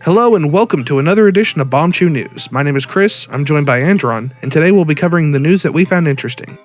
Hello and welcome to another edition of Bombchu News. My name is Chris, I'm joined by Andron, and today we'll be covering the news that we found interesting.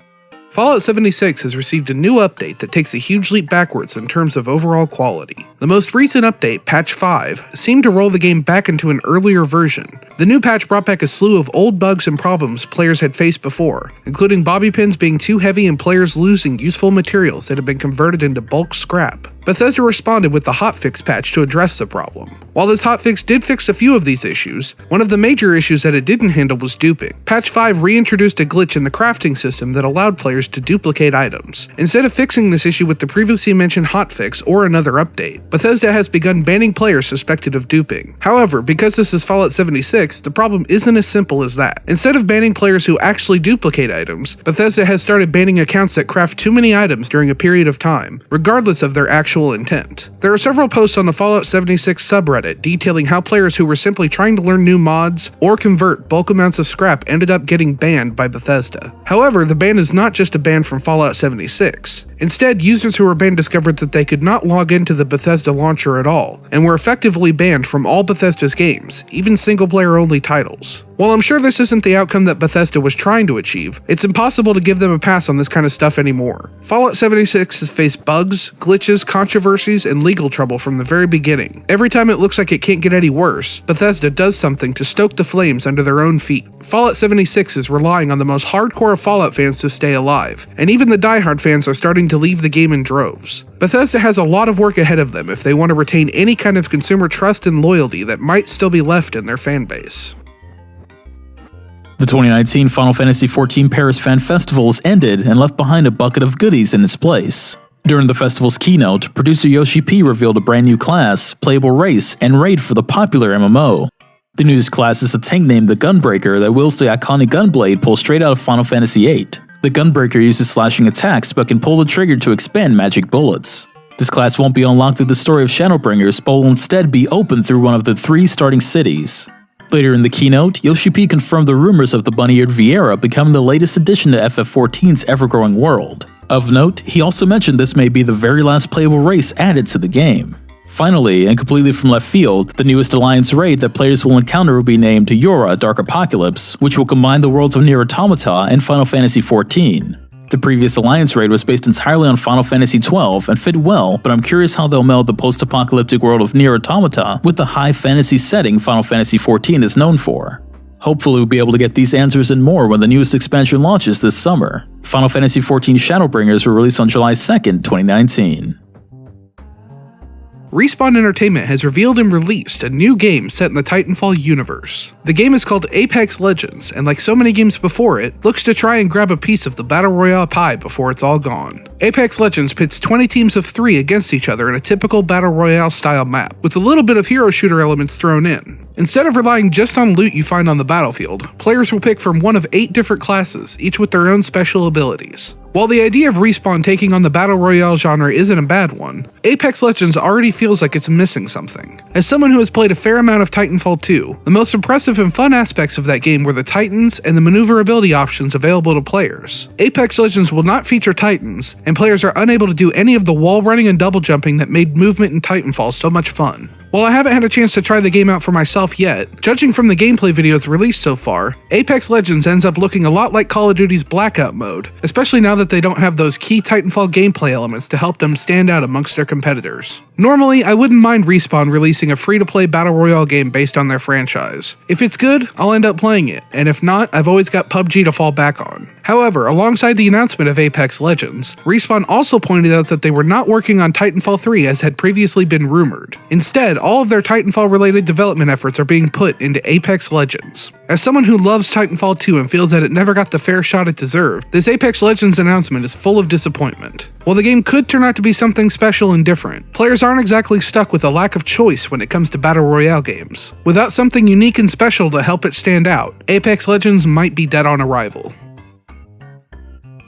Fallout 76 has received a new update that takes a huge leap backwards in terms of overall quality. The most recent update, Patch 5, seemed to roll the game back into an earlier version. The new patch brought back a slew of old bugs and problems players had faced before, including bobby pins being too heavy and players losing useful materials that had been converted into bulk scrap. Bethesda responded with the hotfix patch to address the problem. While this hotfix did fix a few of these issues, one of the major issues that it didn't handle was duping. Patch 5 reintroduced a glitch in the crafting system that allowed players to duplicate items. Instead of fixing this issue with the previously mentioned hotfix or another update, Bethesda has begun banning players suspected of duping. However, because this is Fallout 76, the problem isn't as simple as that. Instead of banning players who actually duplicate items, Bethesda has started banning accounts that craft too many items during a period of time, regardless of their actual intent. There are several posts on the Fallout 76 subreddit detailing how players who were simply trying to learn new mods or convert bulk amounts of scrap ended up getting banned by Bethesda. However, the ban is not just a ban from Fallout 76. Instead, users who were banned discovered that they could not log into the Bethesda launcher at all, and were effectively banned from all Bethesda's games, even single-player only titles. While I'm sure this isn't the outcome that Bethesda was trying to achieve, it's impossible to give them a pass on this kind of stuff anymore. Fallout 76 has faced bugs, glitches, controversies, and legal trouble from the very beginning. Every time it looks like it can't get any worse, Bethesda does something to stoke the flames under their own feet. Fallout 76 is relying on the most hardcore of Fallout fans to stay alive, and even the diehard fans are starting to leave the game in droves. Bethesda has a lot of work ahead of them if they want to retain any kind of consumer trust and loyalty that might still be left in their fanbase. The 2019 Final Fantasy XIV Paris Fan Festival has ended and left behind a bucket of goodies in its place. During the festival's keynote, producer Yoshi P revealed a brand new class, playable race, and raid for the popular MMO. The newest class is a tank named the Gunbreaker that wields the iconic gunblade pulled straight out of Final Fantasy VIII. The Gunbreaker uses slashing attacks but can pull the trigger to expand magic bullets. This class won't be unlocked through the story of Shadowbringers, but will instead be opened through one of the 3 starting cities. Later in the keynote, Yoshi P confirmed the rumors of the bunny-eared Viera becoming the latest addition to FF14's ever-growing world. Of note, he also mentioned this may be the very last playable race added to the game. Finally, and completely from left field, the newest Alliance raid that players will encounter will be named Yora Dark Apocalypse, which will combine the worlds of Nier Automata and Final Fantasy XIV. The previous Alliance raid was based entirely on Final Fantasy XII and fit well, but I'm curious how they'll meld the post-apocalyptic world of Nier Automata with the high fantasy setting Final Fantasy XIV is known for. Hopefully we'll be able to get these answers and more when the newest expansion launches this summer. Final Fantasy XIV Shadowbringers will release on July 2nd, 2019. Respawn Entertainment has revealed and released a new game set in the Titanfall universe. The game is called Apex Legends, and like so many games before it, looks to try and grab a piece of the Battle Royale pie before it's all gone. Apex Legends pits 20 teams of 3 against each other in a typical Battle Royale style map, with a little bit of hero shooter elements thrown in. Instead of relying just on loot you find on the battlefield, players will pick from one of 8 different classes, each with their own special abilities. While the idea of Respawn taking on the Battle Royale genre isn't a bad one, Apex Legends already feels like it's missing something. As someone who has played a fair amount of Titanfall 2, the most impressive and fun aspects of that game were the Titans and the maneuverability options available to players. Apex Legends will not feature Titans, and players are unable to do any of the wall running and double jumping that made movement in Titanfall so much fun. While I haven't had a chance to try the game out for myself yet, judging from the gameplay videos released so far, Apex Legends ends up looking a lot like Call of Duty's Blackout mode, especially now that they don't have those key Titanfall gameplay elements to help them stand out amongst their competitors. Normally, I wouldn't mind Respawn releasing a free-to-play Battle Royale game based on their franchise. If it's good, I'll end up playing it, and if not, I've always got PUBG to fall back on. However, alongside the announcement of Apex Legends, Respawn also pointed out that they were not working on Titanfall 3 as had previously been rumored. Instead, all of their Titanfall-related development efforts are being put into Apex Legends. As someone who loves Titanfall 2 and feels that it never got the fair shot it deserved, this Apex Legends announcement is full of disappointment. While the game could turn out to be something special and different, players aren't exactly stuck with a lack of choice when it comes to Battle Royale games. Without something unique and special to help it stand out, Apex Legends might be dead on arrival.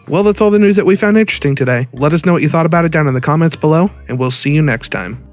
Well, that's all the news that we found interesting today. Let us know what you thought about it down in the comments below, and we'll see you next time.